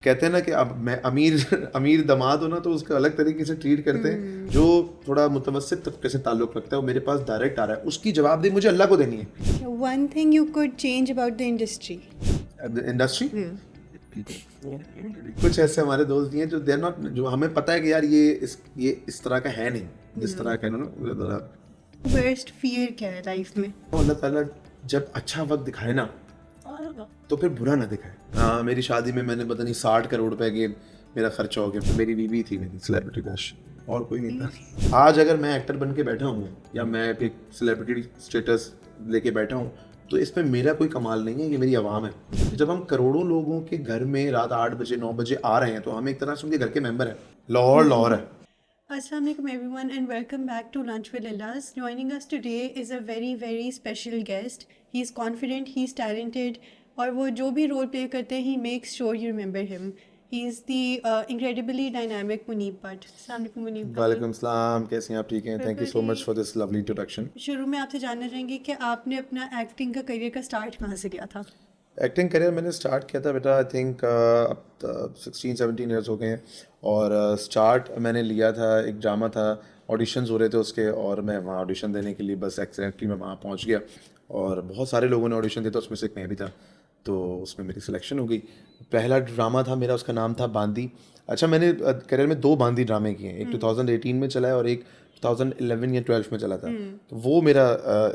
कहते हैं ना कि अब मैं अमीर अमीर दामाद हो ना तो उसका अलग तरीके से ट्रीट करते हैं। जो थोड़ा मुतवस्सित तबके से ताल्लुक़ रखता है वो मेरे पास डायरेक्ट आ रहा है, उसकी जवाबदेही मुझे अल्लाह को देनी है। One thing you could change about the industry. Industry कुछ ऐसे हमारे दोस्त भी हैं जो देर नॉट, जो हमें पता है कि यार ये इस तरह का है नहीं, जिस तरह का है ना। Worst fear क्या है लाइफ में? अल्लाह ताला जब अच्छा वक्त दिखाए ना तो फिर बुरा ना दिखाए। हाँ, मेरी शादी में मैंने पता नहीं 60 करोड़ रुपए के मेरा खर्चा हो गया। मेरी बीवी थी, मेरी सेलिब्रिटी क्रश, और कोई नहीं था। आज अगर मैं एक्टर बन के बैठा हूँ या मैं एक सेलिब्रिटी स्टेटस लेके बैठा हूँ तो इसमें मेरा कोई कमाल नहीं है, ये मेरी आवाम है। जब हम करोड़ों लोगों के घर में रात 8 बजे 9 बजे आ रहे हैं तो हम एक तरह से उनके घर के मेंबर हैं। लाहौर लाहौर है। Assalamu alaikum everyone and welcome back to Lunch with Illahs. Joining us today is a very special guest. He's confident, he's talented और वो जो भी रोल प्ले करते हैं he makes sure you remember him. He is the incredibly dynamic Muneeb Bhatt. Assalamu alaikum Muneeb bhai. वालेकुम सलाम, कैसे हैं आप? ठीक हैं? Thank you so much for this lovely introduction. शुरू में आपसे जानना चाहेंगे कि आपने अपना एक्टिंग का करियर का स्टार्ट कहाँ से किया था? एक्टिंग करियर मैंने स्टार्ट किया था बेटा, आई थिंक अब 16-17 ईयर्स हो गए हैं। और स्टार्ट मैंने लिया था, एक ड्रामा था, ऑडिशंस हो रहे थे उसके, और मैं वहाँ ऑडिशन देने के लिए बस एक्सीडेंटली मैं वहाँ पहुँच गया और बहुत सारे लोगों ने ऑडिशन दिया था, उसमें से एक मैं भी था, तो उसमें मेरी सिलेक्शन हो गई। पहला ड्रामा था मेरा, उसका नाम था बांदी। अच्छा, मैंने करियर में 2 बांदी ड्रामे किए हैं, एक 2018 में चला है और एक 2011 या 12 में चला था। तो वो मेरा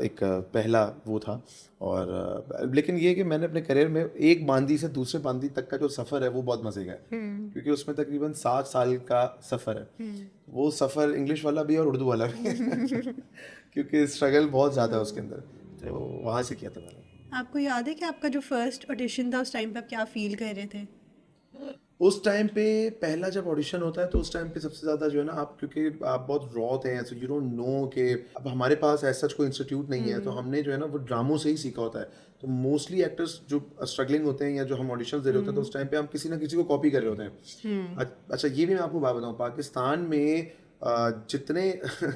एक पहला वो था। और लेकिन ये कि मैंने अपने करियर में एक बांदी से दूसरे बांदी तक का जो सफ़र है वो बहुत मज़े का है, क्योंकि उसमें तकरीबन 7 साल का सफ़र है। वो सफ़र इंग्लिश वाला भी है और उर्दू वाला भी है क्योंकि स्ट्रगल बहुत ज़्यादा है उसके अंदर। तो वहाँ से किया था मैंने। आपको याद है कि आपका जो फर्स्ट ऑडिशन था उस टाइम पे आप क्या फील कर रहे थे? उस टाइम पे पहला जब ऑडिशन होता है तो उस टाइम पे सबसे ज़्यादा जो है ना, आप क्योंकि आप बहुत रॉ थे, सो यू डोंट नो कि अब हमारे पास ऐसा कोई इंस्टीट्यूट नहीं है, तो हमने जो है ना वो ड्रामों से ही सीखा होता है। तो मोस्टली एक्टर्स जो स्ट्रगलिंग होते हैं या जो हम ऑडिशन दे रहे होते हैं तो उस टाइम पे हम किसी ना किसी को कॉपी कर रहे होते हैं। अच्छा, ये भी मैं आपको बात बताऊँ, पाकिस्तान में जितने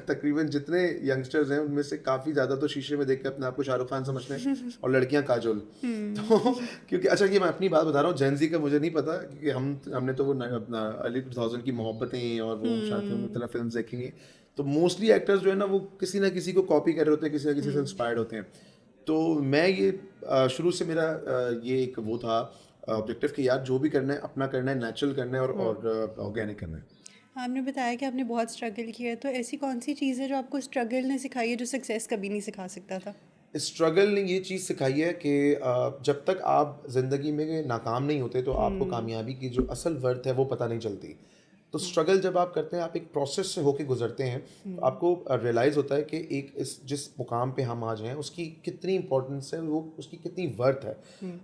तकरीबन जितने यंगस्टर्स हैं उनमें से काफ़ी ज़्यादा तो शीशे में देख के अपने आप को शाहरुख खान समझते हैं और लड़कियां काजोल। तो क्योंकि अच्छा, ये मैं अपनी बात बता रहा हूँ, जेन ज़ी का मुझे नहीं पता, क्योंकि हमने तो वो अपना अर्ली 2000 की मोहब्बतें और वो शायद मुख्तलिफ फिल्म देखी हैं। तो मोस्टली एक्टर्स जो है ना वो किसी ना किसी को कॉपी कर रहे होते हैं, किसी ना किसी से इंस्पायर्ड होते हैं। तो मैं ये शुरू से मेरा ये एक वो था ऑब्जेक्टिव कि यार जो भी करना है अपना करना है, नेचुरल करना है और ऑर्गेनिक करना है। आपने बताया कि आपने बहुत स्ट्रगल किया है, तो ऐसी कौन सी चीज़ है जो आपको स्ट्रगल ने सिखाई है जो सक्सेस कभी नहीं सिखा सकता था? स्ट्रगल ने ये चीज़ सिखाई है कि जब तक आप ज़िंदगी में नाकाम नहीं होते तो आपको कामयाबी की जो असल वर्थ है वो पता नहीं चलती। तो स्ट्रगल जब आप करते हैं, आप एक प्रोसेस से होके गुजरते हैं, तो आपको रियलाइज़ होता है कि एक इस जिस मुकाम पे हम आज हैं उसकी कितनी इंपॉर्टेंस है, वो उसकी कितनी वर्थ है।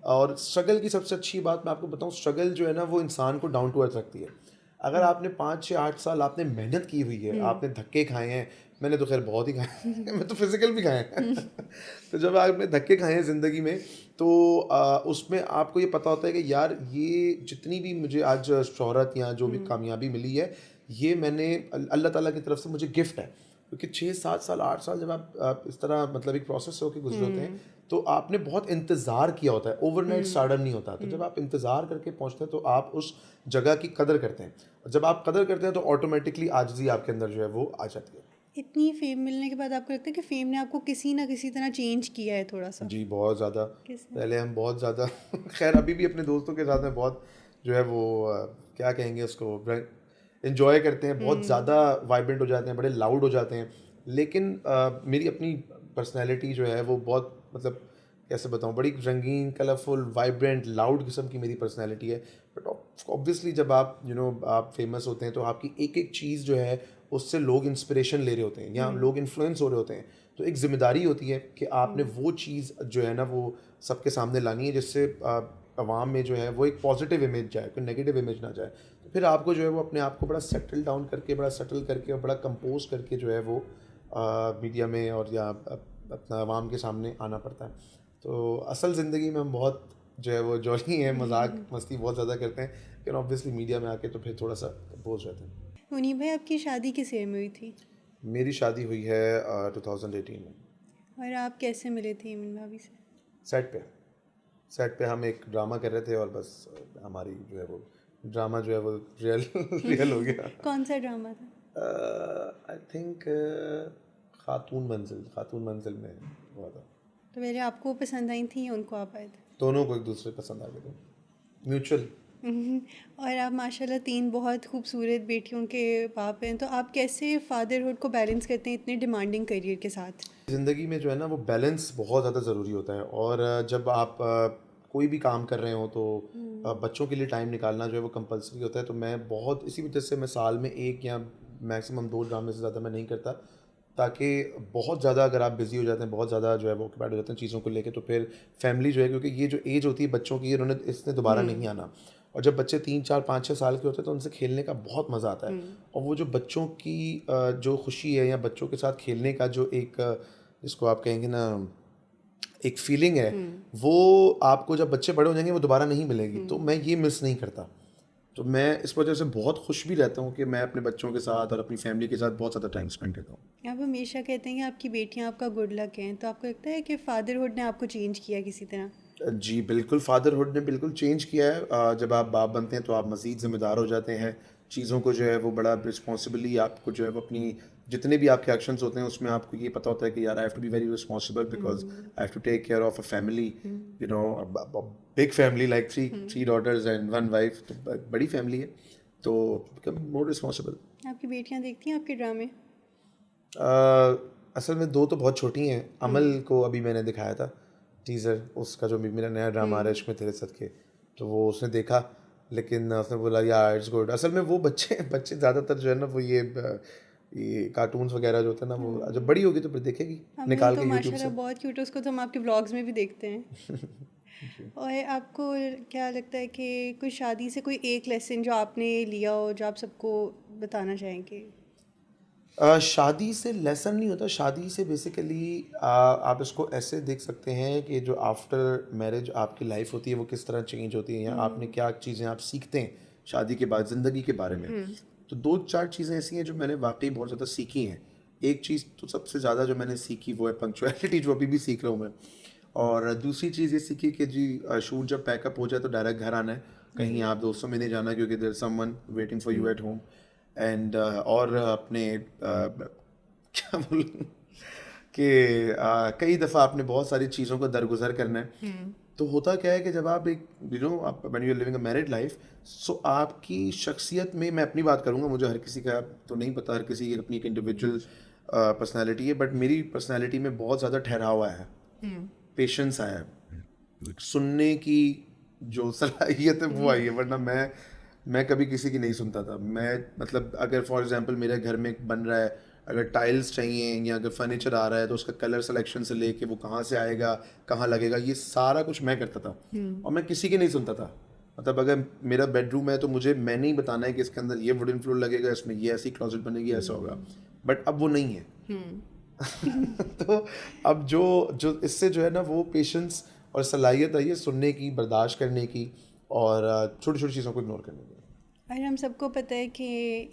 और स्ट्रगल की सबसे अच्छी बात मैं आपको बताऊं, स्ट्रगल जो है ना वो इंसान को डाउन टू अर्थ रखती है। अगर आपने 5 से 8 साल आपने मेहनत की हुई है, आपने धक्के खाए हैं, मैंने तो खैर बहुत ही खाए हैं मैं तो फिजिकल भी खाए हैं तो जब आपने धक्के खाए हैं ज़िंदगी में तो उसमें आपको ये पता होता है कि यार ये जितनी भी मुझे आज शोहरत या जो भी कामयाबी मिली है, ये मैंने अल्लाह ताला की तरफ से मुझे गिफ्ट है। क्योंकि 6 7 साल 8 साल जब आप इस तरह मतलब एक प्रोसेस से होकर गुजरे होते हैं तो आपने बहुत इंतज़ार किया होता है, ओवरनाइट स्टारडम नहीं होता। तो जब आप इंतज़ार करके पहुंचते हैं तो आप उस जगह की कदर करते हैं। जब आप कदर करते हैं तो ऑटोमेटिकली आजिज़ी आपके अंदर जो है वो आ जाती है। इतनी फेम मिलने के बाद आपको लगता है कि फेम ने आपको किसी ना किसी तरह चेंज किया है थोड़ा सा? जी, बहुत ज़्यादा। किसने? पहले हम बहुत ज़्यादा खैर अभी भी अपने दोस्तों के साथ में बहुत जो है वो क्या कहेंगे उसको, इन्जॉय करते हैं, बहुत ज़्यादा वाइब्रेंट हो जाते हैं, बड़े लाउड हो जाते हैं। लेकिन मेरी अपनी पर्सनैलिटी जो है वो बहुत मतलब कैसे बताऊँ, बड़ी रंगीन, कलरफुल, वाइब्रेंट, लाउड किस्म की मेरी पर्सनैलिटी है। बट ऑब्वियसली जब आप आप फेमस होते हैं तो आपकी एक एक चीज़ जो है उससे लोग इंस्पिरेशन ले रहे होते हैं या लोग इन्फ्लुएंस हो रहे होते हैं। तो एक ज़िम्मेदारी होती है कि आपने वो चीज़ जो है ना वो सबके सामने लानी है, जिससे आवाम में जो है वो एक पॉजिटिव इमेज जाए, कोई नेगेटिव इमेज ना जाए। तो फिर आपको जो है वो अपने आप को बड़ा सेटल डाउन करके, बड़ा सेटल करके और बड़ा कंपोज करके जो है वो मीडिया में और या अपना आवाम के सामने आना पड़ता है। तो असल ज़िंदगी में हम बहुत जो है वो जॉली हैं, मजाक मस्ती बहुत ज़्यादा करते हैं, लेकिन ऑब्वियसली मीडिया में आके तो फिर थोड़ा सा कंपोज रहते हैं। मुनीब भाई, आपकी शादी किस ईयर में हुई थी? मेरी शादी हुई है 2018 में। और आप कैसे मिले थे इमन भाभी से? सेट पे सेट पे हम एक ड्रामा कर रहे थे और बस हमारी जो है वो ड्रामा जो है वो रियल रियल हो गया। कौन सा ड्रामा था? आई थिंक खातून मंजिल में हुआ था। तो पहले आपको पसंद आई थी या उनको आप आए थे? दोनों को एक दूसरे पसंद आ गए थे, म्यूचुअल। और आप माशाल्लाह 3 बहुत खूबसूरत बेटियों के बाप हैं, तो आप कैसे फादरहुड को बैलेंस करते हैं इतने डिमांडिंग करियर के साथ? ज़िंदगी में जो है ना वो बैलेंस बहुत ज़्यादा ज़रूरी होता है। और जब आप कोई भी काम कर रहे हो तो बच्चों के लिए टाइम निकालना जो है वो कंपलसरी होता है। तो मैं बहुत इसी वजह से मैं साल में 1 या मैक्सिमम 2 ड्रामे से ज़्यादा मैं नहीं करता, ताकि बहुत ज़्यादा अगर आप बिज़ी हो जाते हैं, बहुत ज़्यादा जो है वो ऑक्यूपाइड हो जाते हैं चीज़ों को लेके, तो फिर फैमिली जो है, क्योंकि ये जो एज होती है बच्चों की, इन्होंने इसने दोबारा नहीं आना। और जब बच्चे 3, 4, 5, 6 साल के होते हैं तो उनसे खेलने का बहुत मज़ा आता है। और वो जो बच्चों की जो खुशी है या बच्चों के साथ खेलने का जो एक जिसको आप कहेंगे ना एक फीलिंग है, वो आपको जब बच्चे बड़े हो जाएंगे वो दोबारा नहीं मिलेगी। तो मैं ये मिस नहीं करता। तो मैं इस वजह से बहुत खुश भी रहता हूँ कि मैं अपने बच्चों के साथ और अपनी फैमिली के साथ बहुत ज़्यादा टाइम स्पेंड करता हूँ। आप हमेशा कहते हैं कि आपकी बेटियां आपका गुड लक हैं, तो आपको लगता है कि फादरहुड ने आपको चेंज किया किसी तरह? जी बिल्कुल, फादरहुड ने बिल्कुल चेंज किया है। जब आप बाप बनते हैं तो आप मज़ीद ज़िम्मेदार हो जाते हैं, चीज़ों को जो है वो बड़ा रिस्पॉन्सिबली आपको जो है वो अपनी जितने भी आपके एक्शंस होते हैं उसमें आपको ये पता होता है कि यार I have to be very responsible because I have to take care of a family, you know, big family like three daughters and 1 wife, तो बड़ी फैमिली है, तो बिकम मोर रिस्पॉन्सिबल। आपकी बेटियां देखती हैं आपके ड्रामे? असल में 2 तो बहुत छोटी हैं। अमल को अभी मैंने दिखाया था टीज़र, उसका जो भी मेरा नया ड्रामा आ रहा है इश्क में तेरे सदके, तो वो उसने देखा, लेकिन उसने बोला यार इट्स गुड। असल में वो बच्चे ज़्यादातर जो है ना वो ये कार्टून्स वगैरह जो होते हैं ना, वो जब बड़ी होगी तो फिर देखेगी अमल निकाल तो के यूट्यूब माशाल्लाह से। बहुत क्यूट है, उसको तो हम आपके व्लॉग्स में भी देखते हैं। और आपको क्या लगता है कि कोई शादी से कोई एक लेसन जो आपने लिया हो जो आप सबको बताना चाहेंगे? शादी से लेसन नहीं होता। शादी से बेसिकली आप इसको ऐसे देख सकते हैं कि जो आफ्टर मैरिज आपकी लाइफ होती है वो किस तरह चेंज होती है, या आपने क्या चीज़ें आप सीखते हैं शादी के बाद ज़िंदगी के बारे में। तो 2-4 चीज़ें ऐसी हैं जो मैंने वाकई बहुत ज़्यादा सीखी हैं। एक चीज़ तो सबसे ज़्यादा जो मैंने सीखी वो है पंक्चुअलिटी, जो अभी भी सीख रहा हूँ मैं। और दूसरी चीज़ ये सीखी कि जी शूट जब पैकअप हो जाए तो डायरेक्ट घर आना है, कहीं आप दोस्तों में नहीं जाना, क्योंकि there is someone waiting for you at home. And और अपने क्या बोलूँ कि कई दफ़ा आपने बहुत सारी चीज़ों को दरगुजर करना है। तो होता क्या है कि जब आप एक आप when you are living a married life, so आपकी शख्सियत में, मैं अपनी बात करूँगा, मुझे हर किसी का तो नहीं पता, हर किसी की अपनी एक इंडिविजुअल पर्सनैलिटी है, बट मेरी पर्सनैलिटी में बहुत ज़्यादा ठहराव आया है, पेशेंस आया है, सुनने की जो सलाहियत है वो आई है। वरना मैं कभी किसी की नहीं सुनता था। मैं मतलब अगर फॉर एग्जांपल मेरे घर में बन रहा है, अगर टाइल्स चाहिए या अगर फर्नीचर आ रहा है तो उसका कलर सिलेक्शन से लेके वो कहाँ से आएगा, कहाँ लगेगा, ये सारा कुछ मैं करता था। और मैं किसी की नहीं सुनता था। मतलब अगर मेरा बेडरूम है तो मैं नहीं बताना है कि इसके अंदर ये वुडन फ्लोर लगेगा, इसमें ये ऐसी क्लोजेट बनेगी, ऐसा होगा। बट अब वो नहीं है। तो अब जो इससे जो है ना वो पेशेंस और सलाहियत आई है सुनने की, बर्दाश्त करने की, और छोटी छोटी चीज़ों को इग्नोर करने की। और हम सबको पता है कि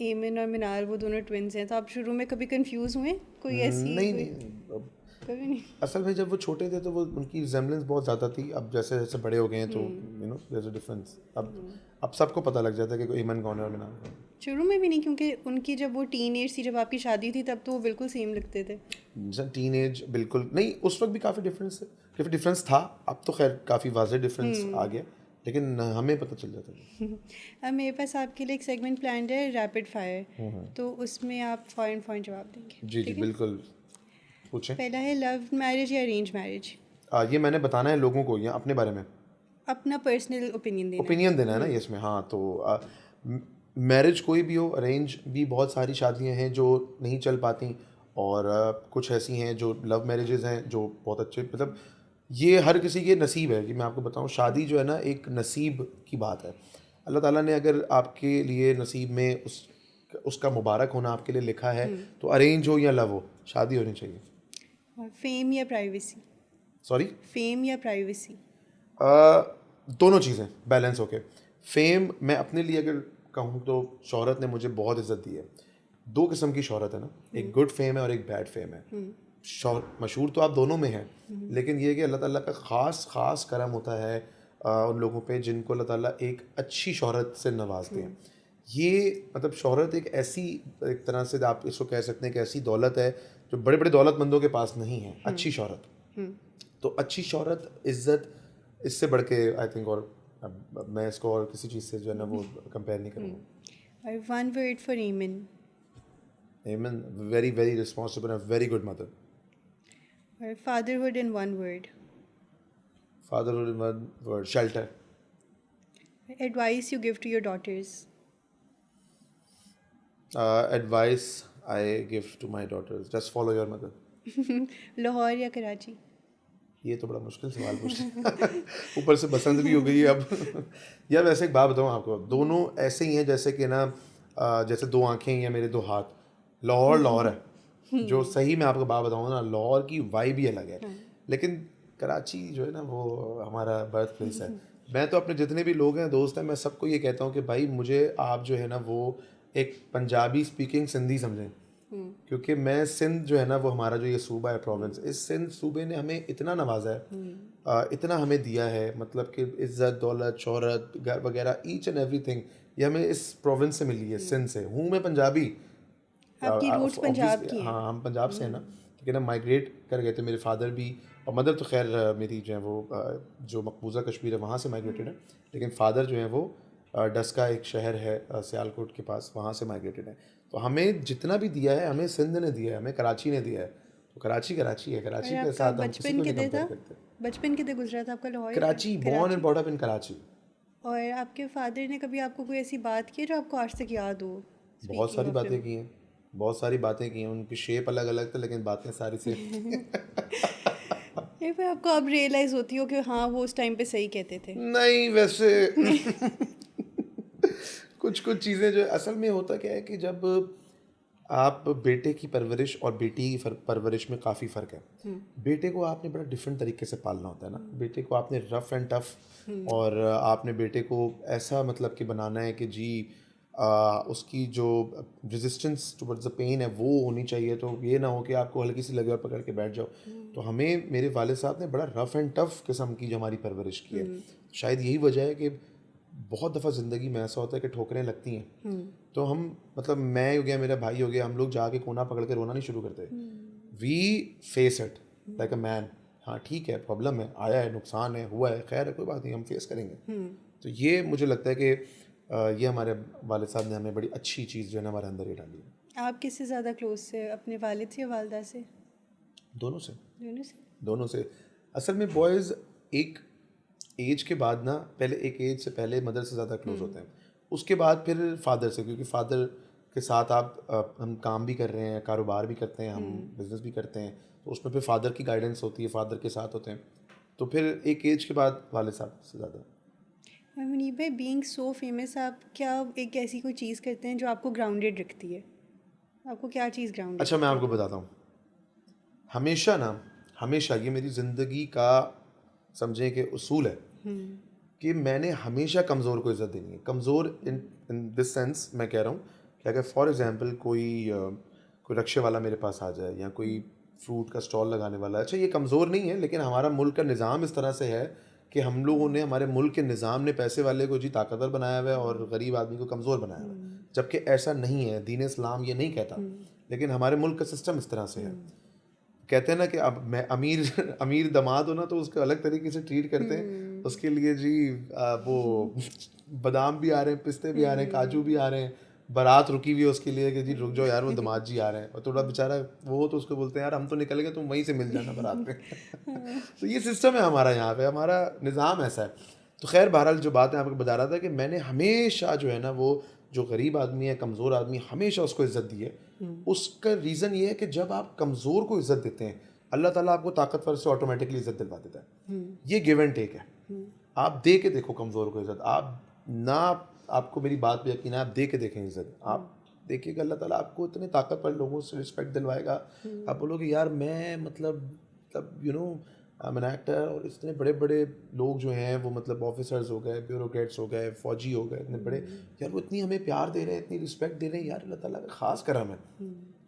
एमिन और मिनार वो दोनों ट्विन्स हैं, तो आप शुरू में कभी कंफ्यूज हुए? कोई ऐसी नहीं, अब कभी नहीं? असल में जब वो छोटे थे तो वो उनकी रिजेम्बलेंस बहुत ज़्यादा थी। अब जैसे जैसे बड़े हो गए हैं तो देयर इज अ डिफरेंस। अब सबको पता लग जाता है कि कोई ईमन कौन है और मिनार कौन है। शुरू में भी नहीं, क्योंकि उनकी जब वो टीन एज थी, जब आपकी शादी थी, तब तो वो बिल्कुल सेम लगते थे। टीन एज बिल्कुल नहीं, उस वक्त भी काफ़ी डिफरेंस था। अब तो खैर काफ़ी वाज़ेह डिफरेंस आ गया, लेकिन हमें पता चल जाता है। अब मेरे पास आपके लिए एक सेगमेंट प्लान है, रैपिड फायर, तो उसमें आप फौरन फौरन जवाब देंगे। जी जी बिल्कुल, पूछें। पहला है लव मैरिज या अरेंज मैरिज? ये मैंने बताना है लोगों को या अपने बारे में? अपना पर्सनल ओपिनियन देना है। ओपिनियन देना है ना ये इसमें। हाँ, तो मैरिज कोई भी हो, अरेंज भी बहुत सारी शादियां हैं जो नहीं चल पाती, और कुछ ऐसी हैं जो लव मैरिजेज हैं जो बहुत अच्छे, मतलब ये हर किसी के नसीब है। कि मैं आपको बताऊं, शादी जो है ना एक नसीब की बात है। अल्लाह ताला ने अगर आपके लिए नसीब में उसका मुबारक होना आपके लिए लिखा है, तो अरेंज हो या लव हो, शादी होनी चाहिए। और फेम या प्राइवेसी? सॉरी? फेम या प्राइवेसी? दोनों चीज़ें बैलेंस होके। फेम मैं अपने लिए अगर कहूँ तो शोहरत ने मुझे बहुत इज्जत दी है। 2 किस्म की शोहरत है ना, एक गुड फेम है और एक बैड फेम है। मशहूर तो आप दोनों में हैं, लेकिन ये है कि अल्लाह ताला का ख़ास करम होता है उन लोगों पे जिनको अल्लाह ताला एक अच्छी शोहरत से नवाजते हैं। ये मतलब शोहरत एक ऐसी, एक तरह से आप इसको कह सकते हैं कि ऐसी दौलत है जो बड़े बड़े दौलतमंदों के पास नहीं है, अच्छी शोहरत। तो अच्छी शोहरत, इज़्ज़त, इससे बढ़ के आई थिंक, और अब मैं इसको और किसी चीज़ से जो है ना वो कंपेयर नहीं करूँगा। और वन वर्ड फॉर ईमन। Amen, very very responsible and a very good mother. और fatherhood in one word. Fatherhood in one word, shelter. Advice you give to your daughters. Advice I give to my daughters, just follow your mother. Lahore या कराची? ये तो बड़ा मुश्किल सवाल पूछ लिया। ऊपर से बसंत भी हो गई है अब। यार वैसे एक बात बताऊँ आपको, दोनों ऐसे ही हैं जैसे कि ना जैसे दो आंखें या मेरे दो हाथ। लाहौर लाहौर है, जो सही मैं आपको बात बताऊँ ना, लाहौर की वाइब ही अलग है। लेकिन कराची जो है ना वो हमारा बर्थ प्लेस है। मैं तो अपने जितने भी लोग हैं, दोस्त हैं, मैं सबको ये कहता हूँ कि भाई मुझे आप जो है ना वो एक पंजाबी स्पीकिंग सिंधी समझें। क्योंकि मैं सिंध जो है ना वो हमारा जो ये सूबा है, प्रोविंस, इस सिंध सूबे ने हमें इतना नवाजा है, इतना हमें दिया है, मतलब कि इज़्ज़त, दौलत, शोहरत, घर वगैरह, ईच एंड एवरीथिंग ये हमें इस प्रोविंस से मिली है, सिंध से हूँ मैं पंजाबी। आपकी रूट्स पंजाब की हैं। हाँ, हम पंजाब से हैं ना, लेकिन हम माइग्रेट कर गए थे, मेरे फादर भी, और मदर तो खैर मेरी जो है वो जो मकबूजा कश्मीर है वहाँ से माइग्रेटेड है, लेकिन फादर जो है वो डस्का एक शहर है सियालकोट के पास, वहाँ से माइग्रेटेड है। तो हमें जितना भी दिया है हमें सिंध ने दिया है, हमें कराची ने दिया है। तो कराची कराची है, कराची के साथ हम किसी को नहीं कंपेयर करते। बचपन कितने गुजरा था आपका Lahore? Karachi, born and born up in Karachi. और आपके फादर ने कभी आपको कोई ऐसी बात की जो आपको आज तक याद हो? बहुत सारी बातें की हैं, बहुत सारी बातें की हैं, उनकी शेप अलग अलग थे लेकिन बातें सारी सेम। ये फिर आपको अब रियलाइज़ होती हो कि हाँ वो उस टाइम पे सही कहते थे? नहीं वैसे कुछ कुछ चीज़ें जो असल में होता क्या है कि जब आप बेटे की परवरिश और बेटी की परवरिश में काफ़ी फ़र्क है। बेटे को आपने बड़ा डिफरेंट तरीके से पालना होता है ना, बेटे को आपने रफ एंड टफ, और आपने बेटे को ऐसा मतलब कि बनाना है कि जी उसकी जो रेजिस्टेंस टुवर्ड्स द पेन है वो होनी चाहिए, तो ये ना हो कि आपको हल्की सी लगे और पकड़ के बैठ जाओ। तो हमें मेरे वालिद साहब ने बड़ा रफ एंड टफ किस्म की जो हमारी परवरिश की है। शायद यही वजह है कि बहुत दफ़ा ज़िंदगी में ऐसा होता है कि ठोकरें लगती हैं, तो हम मतलब मैं हो गया, मेरा भाई हो गया, हम लोग जाके कोना पकड़ के रोना नहीं शुरू करते। We face it like a man. हाँ ठीक है, प्रॉब्लम है, आया है, नुकसान है, हुआ है, खैर है, कोई बात नहीं, हम फेस करेंगे। तो ये मुझे लगता है कि ये हमारे वालिद साहब ने हमें बड़ी अच्छी चीज़ जो है ना हमारे अंदर ये डाली है। आप किससे ज़्यादा क्लोज से, अपने वालिद से या वालदा से? दोनों से, दोनों से। दोनों से। असल में बॉयज़ एक एज के बाद ना, पहले एक एज से पहले मदर से ज़्यादा क्लोज होते हैं, उसके बाद फिर फादर से, क्योंकि फादर के साथ हम काम भी कर रहे हैं, कारोबार भी करते हैं, हम बिज़नेस भी करते हैं, तो उसमें फिर फादर की गाइडेंस होती है, फादर के साथ होते हैं, तो फिर एक एज के बाद वालिद साहब से ज़्यादा। मुनीब भाई, बीइंग सो फेमस, आप क्या एक ऐसी कोई चीज़ करते हैं जो आपको ग्राउंडेड रखती है? आपको क्या चीज़ ग्राउंडेड? अच्छा मैं आपको बताता हूँ, हमेशा ना, हमेशा ये मेरी ज़िंदगी का समझें कि उसूल है कि मैंने हमेशा कमज़ोर को इज़्ज़त देनी है। कमज़ोर इन दिस सेंस मैं कह रहा हूँ कि अगर फॉर एग्जांपल कोई रक्शे वाला मेरे पास आ जाए या कोई फ्रूट का स्टॉल लगाने वाला, अच्छा ये कमज़ोर नहीं है, लेकिन हमारा मुल्क का निज़ाम इस तरह से है कि हम लोगों ने, हमारे मुल्क के निज़ाम ने पैसे वाले को जी ताकतवर बनाया हुआ है और गरीब आदमी को कमज़ोर बनाया हुआ है, जबकि ऐसा नहीं है, दीन इस्लाम ये नहीं कहता, लेकिन हमारे मुल्क का सिस्टम इस तरह से है। कहते हैं ना कि अब मैं अमीर दामाद हो ना तो उसको अलग तरीके से ट्रीट करते हैं, उसके लिए जी वो बादाम भी आ रहे हैं, पिस्ते भी आ रहे हैं, काजू भी आ रहे हैं, बारात रुकी हुई है उसके लिए कि जी रुक जाओ यार वो दामाद जी आ रहे हैं, और थोड़ा बेचारा वो तो उसको बोलते हैं यार हम तो निकल गए, तुम वहीं से मिल जाना बारात में। तो ये सिस्टम है हमारा यहाँ पे, हमारा निज़ाम ऐसा है। तो खैर बहरहाल जो बात मैं आपको बता रहा था कि मैंने हमेशा जो है ना वो जो गरीब आदमी है, कमज़ोर आदमी, हमेशा उसको इज़्ज़त दी है। उसका रीज़न ये है कि जब आप कमज़ोर को इज़्ज़त देते हैं, अल्लाह ताला आपको ताकतवर से ऑटोमेटिकली इज़्ज़त दिलवा देता है। ये गिव एंड टेक है। आप दे के देखो कमज़ोर को इज़्ज़त, आप ना, आपको मेरी बात पे यकीन है, आप दे के देखें इज़्ज़त, आप देखिएगा अल्लाह ताला आपको इतने ताकतवर लोगों से रिस्पेक्ट दिलवाएगा। आप बोलोगे यार मैं मतलब you know I am an actor, और इतने बड़े बड़े लोग जो हैं वो मतलब ऑफिसर्स हो गए, ब्यूरोक्रेट्स हो गए, फौजी हो गए, इतने बड़े, यार वो इतनी हमें प्यार दे रहे हैं, इतनी रिस्पेक्ट दे रहे हैं, यार अल्लाह ताला का ख़ास करम है।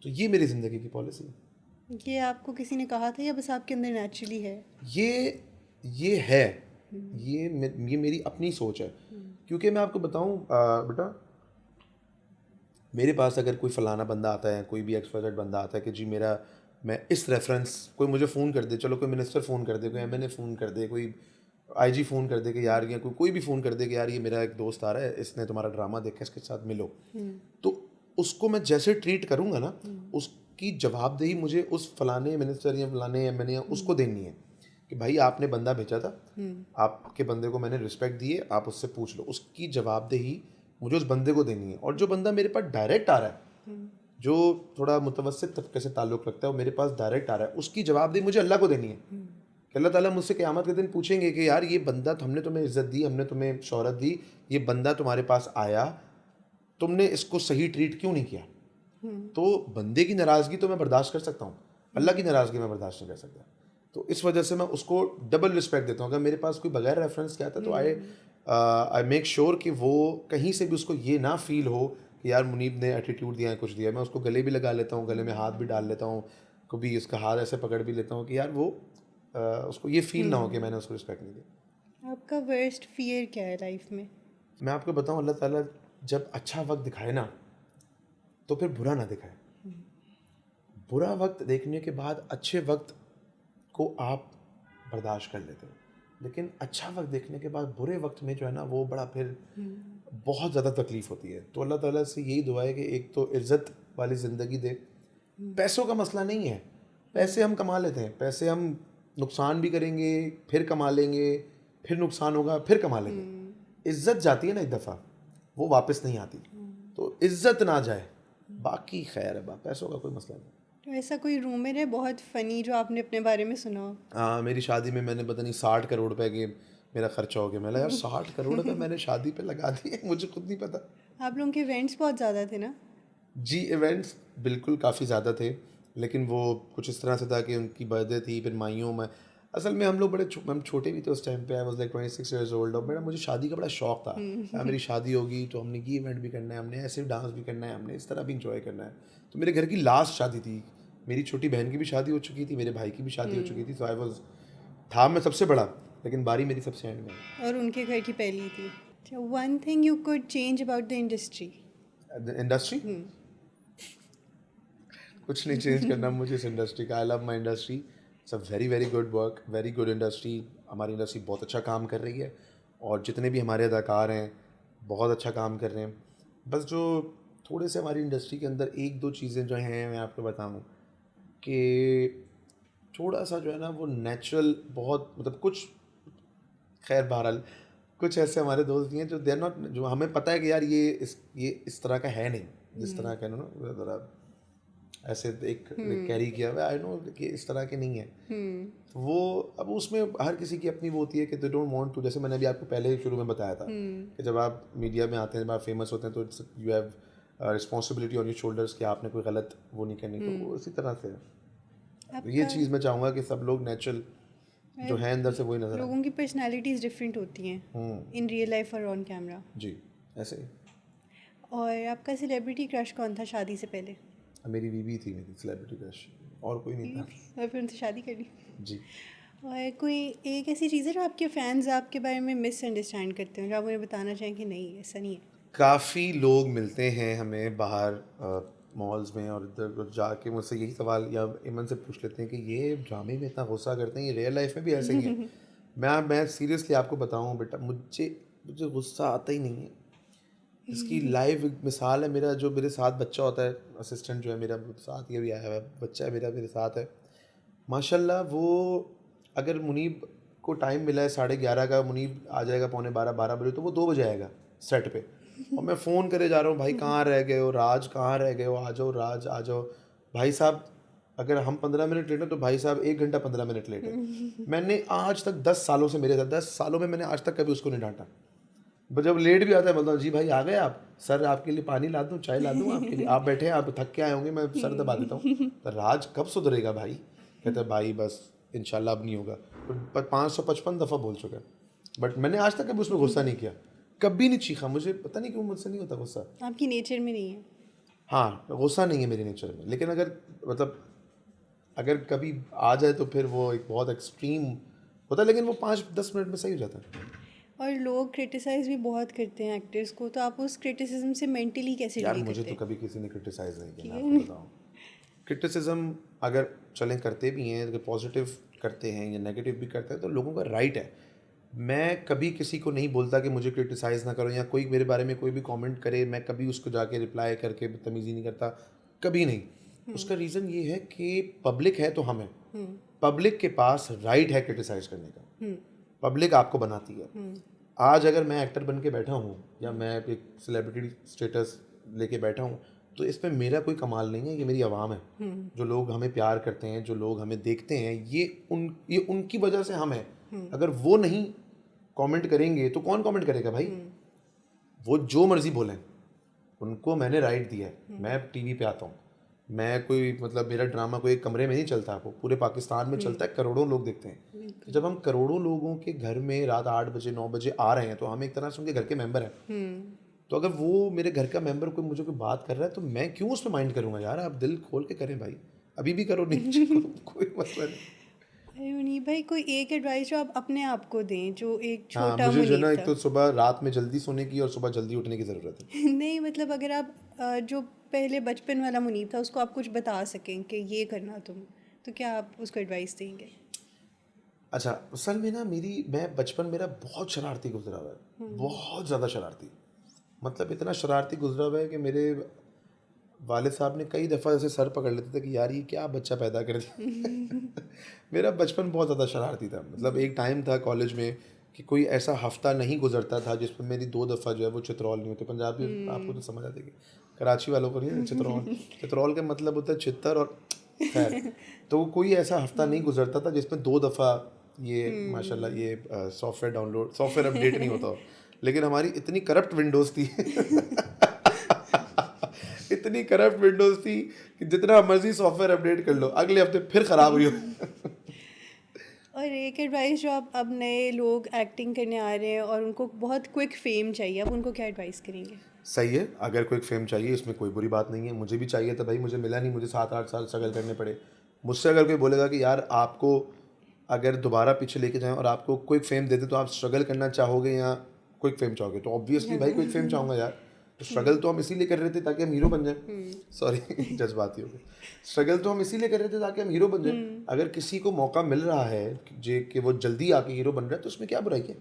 तो ये मेरी ज़िंदगी की पॉलिसी है। ये आपको किसी ने कहा था या बस आपके अंदर नेचुरली है? ये है, ये मेरी अपनी सोच है। क्योंकि मैं आपको बताऊं बेटा, मेरे पास अगर कोई फलाना बंदा आता है, कोई भी एक्सपर्ट बंदा आता है कि जी मेरा, मैं इस रेफरेंस, कोई मुझे फ़ोन कर दे, चलो कोई मिनिस्टर फ़ोन कर दे, कोई एमएनए फ़ोन कर दे, कोई आईजी फ़ोन कर दे कि यार, या कोई भी फ़ोन कर दे कि यार ये मेरा एक दोस्त आ रहा है, इसने तुम्हारा ड्रामा देखा, इसके साथ मिलो, तो उसको मैं जैसे ट्रीट करूँगा ना, उसकी जवाबदेही मुझे उस फलाने मिनिस्टर या फलाने एमएनए उसको देनी है कि भाई आपने बंदा भेजा था, आपके बंदे को मैंने रिस्पेक्ट दी है, आप उससे पूछ लो, उसकी जवाबदेही मुझे उस बंदे को देनी है। और जो बंदा मेरे पास डायरेक्ट आ रहा है, जो थोड़ा मुतवस्सित तबके से ताल्लुक़ रखता है, वो मेरे पास डायरेक्ट आ रहा है, उसकी जवाबदेही मुझे अल्लाह को देनी है कि अल्लाह ताला मुझसे क़यामत के दिन पूछेंगे कि यार ये बंदा, हमने तुम्हें इज़्ज़त दी, हमने तुम्हें शोहरत दी, ये बंदा तुम्हारे पास आया, तुमने इसको सही ट्रीट क्यों नहीं किया। तो बंदे की नाराज़गी तो मैं बर्दाश्त कर सकता हूँ, अल्लाह की नाराज़गी मैं बर्दाश्त नहीं कर सकता। तो इस वजह से मैं उसको डबल रिस्पेक्ट देता हूँ। अगर मेरे पास कोई बगैर रेफरेंस के आता है तो आई मेक श्योर कि वो कहीं से भी उसको ये ना फील हो कि यार मुनीब ने एटीट्यूड दिया है, कुछ दिया है। मैं उसको गले भी लगा लेता हूँ, गले में हाथ भी डाल लेता हूँ, कभी उसका हाथ ऐसे पकड़ भी लेता हूँ कि यार वो उसको ये फील ना हो कि मैंने उसको रिस्पेक्ट नहीं दी। आपका वर्स्ट फियर क्या है लाइफ में? मैं आपको बताऊँ, अल्लाह ताला जब अच्छा वक्त दिखाए ना, तो फिर बुरा ना दिखाए। बुरा वक्त देखने के बाद अच्छे वक्त को आप बर्दाश्त कर लेते हो, लेकिन अच्छा वक्त देखने के बाद बुरे वक्त में जो है ना, वो बड़ा फिर बहुत ज़्यादा तकलीफ़ होती है। तो अल्लाह ताला से यही दुआ है कि एक तो इज़्ज़त वाली ज़िंदगी दे। पैसों का मसला नहीं है, पैसे हम कमा लेते हैं, पैसे हम नुकसान भी करेंगे, फिर कमा लेंगे, फिर नुकसान होगा, फिर कमा लेंगे। इज़्ज़त जाती है ना एक दफ़ा, वो वापस नहीं आती। तो इज़्ज़त ना जाए, बाकी खैर है, पैसों का कोई मसला नहीं। तो ऐसा कोई रूमर है बहुत फ़नी जो आपने अपने बारे में सुना हो? हाँ, मेरी शादी में मैंने पता नहीं 60 करोड़ रुपए के मेरा खर्चा हो गया। मैंने यार 60 करोड़ रुपए मैंने शादी पे लगा दिए, मुझे खुद नहीं पता। आप लोगों के इवेंट्स बहुत ज़्यादा थे ना? जी, इवेंट्स बिल्कुल काफ़ी ज़्यादा थे, लेकिन वो कुछ इस तरह से था कि उनकी बर्थडे थी, फिर माइयों में, असल में हम लोग हम छोटे भी थे उस टाइम पे। I was like 26 years old और मुझे शादी का बड़ा शौक था। मेरी शादी होगी तो हमने ये इवेंट भी करना है, हमने ऐसे डांस भी करना है, हमने इस तरह भी इंजॉय करना है। तो मेरे घर की लास्ट शादी थी, मेरी छोटी बहन की भी शादी हो चुकी थी, मेरे भाई की भी शादी हो चुकी थी। तो आई वाज, था मैं सबसे बड़ा, लेकिन बारी मेरी सबसे एंड में है। और उनके घर की पहली थी। अच्छा, one thing you could change about the industry? Industry कुछ नहीं चेंज करना मुझे इस इंडस्ट्री का। I love my industry, it's a very very good work, very good industry. हमारी इंडस्ट्री बहुत अच्छा काम कर रही है और जितने भी हमारे अदाकार हैं बहुत अच्छा काम कर रहे हैं। बस जो थोड़े से हमारी इंडस्ट्री के अंदर एक दो चीज़ें जो हैं मैं आपको बताऊं कि थोड़ा सा जो है ना वो नेचुरल बहुत, मतलब कुछ, खैर बहरहाल कुछ ऐसे हमारे दोस्त भी हैं जो दे आर नॉट, जो हमें पता है कि यार ये इस तरह का है नहीं, जिस तरह का ना ज़रा ऐसे एक कैरी किया हुआ, आई नो कि इस तरह के नहीं है। तो वो अब उसमें हर किसी की अपनी वो होती है कि दे डोंट वांट टू, जैसे मैंने अभी आपको पहले ही शुरू में बताया था कि जब आप मीडिया में आते हैं, जब आप फेमस होते हैं, तो you have responsibility on your shoulders कि आपने कोई गलत वो नहीं करनी। तो वो इसी तरह से है। तो ये चीज़ मैं चाहूँगा कि सब लोग नेचुरल जो है अंदर से वही नजर आए। लोगों की पर्सनालिटीज़ डिफरेंट होती हैं इन रियल लाइफ और ऑन कैमरा। जी, ऐसे ही। और आपका सेलिब्रिटी क्रश कौन था शादी से पहले? मेरी बीवी थी मेरी सेलिब्रिटी क्रश, और कोई नहीं था। और फिर उनसे शादी कर ली? जी। और कोई एक ऐसी चीज़ है जो आपके फैंस आपके बारे में मिसअंडरस्टैंड करते हैं, जो आप उन्हें बताना चाहें कि नहीं ऐसा नहीं है? काफ़ी लोग मिलते हैं हमें बाहर मॉल्स में, और इधर उधर जाके मुझसे यही सवाल या इमन से पूछ लेते हैं कि ये ड्रामे में इतना गुस्सा करते हैं, ये रियल लाइफ में भी ऐसे ही है? मैं सीरियसली आपको बताऊं बेटा, मुझे गुस्सा आता ही नहीं है। इसकी लाइव मिसाल है, मेरा जो मेरे साथ बच्चा होता है, असिस्टेंट जो है मेरा साथ ये भी आया हुआ है, बच्चा है मेरा मेरे साथ है माशाल्लाह। वो अगर मुनीब को टाइम मिला है 11:30 का, मुनीब आ जाएगा 11:45 बजे, तो वो 2 बजे आएगा सेट पे, और मैं फ़ोन करे जा रहा हूँ, भाई कहाँ रह गए हो राज, कहाँ रह गए हो, आ जाओ राज आ जाओ। भाई साहब अगर हम 15 मिनट लेट हैं तो भाई साहब 1 घंटा 15 मिनट लेट है। मैंने आज तक 10 सालों से, मेरे साथ 10 सालों में मैंने आज तक कभी उसको नहीं डांटा। बस जब लेट भी आता है बोलता हूँ जी भाई आ गए आप, सर आपके लिए पानी ला दूँ, चाय ला दूँ आपके लिए, आप बैठे हैं, आप थक के आए होंगे, मैं सर दबा देता हूँ। तो राज कब सुधरेगा भाई? कहता है भाई बस इंशाल्लाह अब नहीं होगा। पर 555 दफ़ा बोल चुका है, बट मैंने आज तक कभी उसमें गुस्सा नहीं किया, कभी नहीं चीखा। मुझे पता नहीं क्यों मुझसे नहीं होता गुस्सा। आपकी नेचर में नहीं है? हाँ, गुस्सा नहीं है मेरे नेचर में, लेकिन अगर मतलब अगर कभी आ जाए तो फिर वो एक बहुत एक्सट्रीम होता है, लेकिन वो 5-10 मिनट में सही हो जाता है। और लोग क्रिटिसाइज भी बहुत करते हैं एक्टर्स को, तो आप उस क्रिटिसिज्म से मेंटली कैसे यार डील मुझे करते तो हैं? कभी किसी ने क्रिटिसाइज़ नहीं किया, मैं किया आपको बताऊँ। क्रिटिसिज्म अगर चलें करते भी हैं, अगर पॉजिटिव करते हैं या नेगेटिव भी करते हैं, तो लोगों का राइट है। मैं कभी किसी को नहीं बोलता कि मुझे क्रिटिसाइज़ ना करो, या कोई मेरे बारे में कोई भी कमेंट करे मैं कभी उसको जाके रिप्लाई करके बदतमीज़ी नहीं करता, कभी नहीं। उसका रीज़न ये है कि पब्लिक है तो हम हैं। पब्लिक के पास राइट है क्रिटिसाइज़ करने का। पब्लिक आपको बनाती है। आज अगर मैं एक्टर बन के बैठा हूँ या मैं एक सेलिब्रिटी स्टेटस लेके बैठा हूँ, तो इसमें मेरा कोई कमाल नहीं है, ये मेरी आवाम है। जो लोग हमें प्यार करते हैं, जो लोग हमें देखते हैं, ये उनकी वजह से हम हैं। अगर वो नहीं कमेंट करेंगे तो कौन कमेंट करेगा भाई? वो जो मर्जी बोलें, उनको मैंने राइट दिया है। मैं टीवी पे आता हूँ, मैं कोई मतलब मेरा ड्रामा कोई एक कमरे में नहीं चलता, वो पूरे पाकिस्तान में चलता है, करोड़ों लोग देखते हैं। तो जब हम करोड़ों लोगों के घर में रात 8 बजे 9 बजे आ रहे हैं, तो हम एक तरह से उनके घर के मेंबर हैं। तो अगर वो मेरे घर का मेंबर कोई मुझे कोई बात कर रहा है, तो मैं क्यों उस पर माइंड करूँगा? यार आप दिल खोल के करें भाई, अभी भी करो, नीचे करो, कोई मसला नहीं। अरे मुनीब भाई, कोई एक एडवाइस जो आप अपने आप को दें, जो एक हाँ, छोटा मुझे जो है ना, मुनीब एक था। तो सुबह रात में जल्दी सोने की और सुबह जल्दी उठने की ज़रूरत है। नहीं मतलब अगर आप जो पहले बचपन वाला मुनीब था उसको आप कुछ बता सकें कि ये करना तुम, तो क्या आप उसको एडवाइस देंगे? अच्छा, असल में ना मैं बचपन मेरा बहुत शरारती गुजरा हुआ है, बहुत ज़्यादा शरारती। मतलब इतना शरारती गुजरा हुआ है कि मेरे वालिद साहब ने कई दफ़ा ऐसे सर पकड़ लेते थे कि यार ये क्या बच्चा पैदा कर दिया। मेरा बचपन बहुत ज़्यादा शरारती था। मतलब एक टाइम था कॉलेज में कि कोई ऐसा हफ्ता नहीं गुजरता था जिसमें मेरी 2 दफ़ा जो है वो चित्रौल नहीं होते। पंजाबी आपको तो समझ आती है, कराची वालों को नहीं, चित्रौल चित्रौल का मतलब होता है छितर, और खैर, तो कोई ऐसा हफ्ता नहीं गुजरता था जिसमें 2 दफ़ा ये माशाल्लाह ये सॉफ्टवेयर अपडेट नहीं होता हो। लेकिन हमारी इतनी करप्ट विंडोज़ थी इतनी करप्ट विंडोज़ थी कि जितना मर्जी सॉफ्टवेयर अपडेट कर लो, अगले हफ्ते फिर ख़राब हुई हो। और एक एडवाइस जो आप अब नए लोग एक्टिंग करने आ रहे हैं और उनको बहुत क्विक फेम चाहिए, आप उनको क्या एडवाइस करेंगे? सही है, अगर कोई फेम चाहिए इसमें कोई बुरी बात नहीं है। मुझे भी चाहिए था भाई, मुझे मिला नहीं, मुझे 7-8 साल स्ट्रगल करने पड़े। मुझसे अगर कोई बोलेगा कि यार आपको अगर दोबारा पीछे लेके जाएं और आपको क्विक फेम दे दें, तो आप स्ट्रगल करना चाहोगे या क्विक फेम चाहोगे? तो ऑब्वियसली भाई क्विक फेम चाहूँगा यार। तो स्ट्रगल तो हम इसीलिए कर रहे थे ताकि हम हीरो बन जाएं। सॉरी जज्बाती हो गए। स्ट्रगल तो हम इसीलिए कर रहे थे ताकि हम हीरो बन जाएं। अगर किसी को मौका मिल रहा है कि वो जल्दी आके हीरो बन रहा है, तो उसमें क्या बुराई है?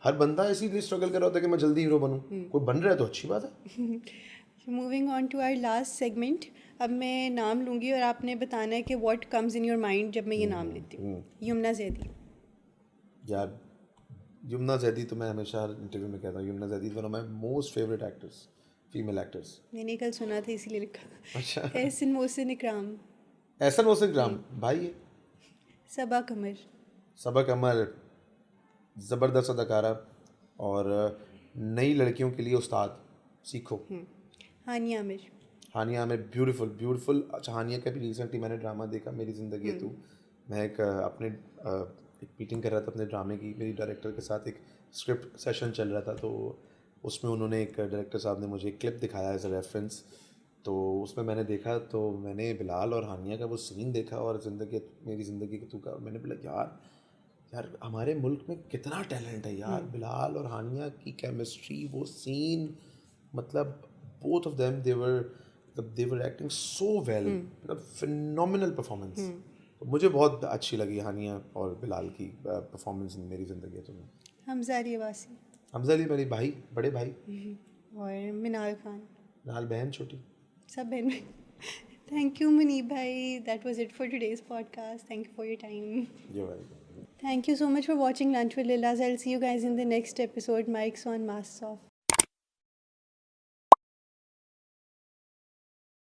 हर बंदा इसीलिए स्ट्रगल कर रहा होता है कि मैं जल्दी हीरो बनूं। कोई बन रहा है तो अच्छी बात है। Moving on to our last segment, अब मैं नाम लूँगी और आपने बताना है कि what comes in your mind जब मैं ये नाम लेती हूँ। यमुना जैदी। यार यमुना जैदी तो मैं हमेशा हर इंटरव्यू में कहता हूँ, Yamuna Zaidi is one of my most favourite actors, female actors. मैंने कल सुना था इसीलिए लिखा। अच्छा। एहसन मोहसिन इकराम। एहसन मोहसिन इकराम भाई है। सबा कमर। सबा कमर ज़बरदस्त अदाकारा, और नई लड़कियों के लिए उस्ताद, सीखो। हानिया आमिर। हानिया आमिर ब्यूटीफुल ब्यूटीफुल। अच्छा, हानिया का भी रिसेंटली मैंने ड्रामा देखा, मेरी ज़िंदगी है तू। मैं एक मीटिंग कर रहा था अपने ड्रामे की, मेरी डायरेक्टर के साथ एक स्क्रिप्ट सेशन चल रहा था, तो उसमें उन्होंने एक डायरेक्टर साहब ने मुझे एक क्लिप दिखाया एज अ रेफरेंस। तो उसमें मैंने देखा, तो मैंने बिलाल और हानिया का वो सीन देखा और मेरी ज़िंदगी के तू का, मैंने बोला यार हमारे मुल्क में कितना टैलेंट है यार। बिलाल और हानिया की केमिस्ट्री, वो सीन, मतलब both of them they were acting so well, मतलब फिनोमिनल परफॉर्मेंस। तो मुझे बहुत अच्छी लगी हानिया और बिलाल की परफॉर्मेंस इन मेरी ज़िंदगी तो। हमजा अली अब्बासी। हमजा अली मेरी भाई, बड़े भाई। और मिनाल खान। नाल बहन छोटी। सब बहन भाई। थैंक यू मुनीब भाई, that was it for today's podcast. Thank you for your time. जो भाई। Thank you so much for watching Lunch with Lillas. I'll see you guys in the next episode. Mike's on, masks off.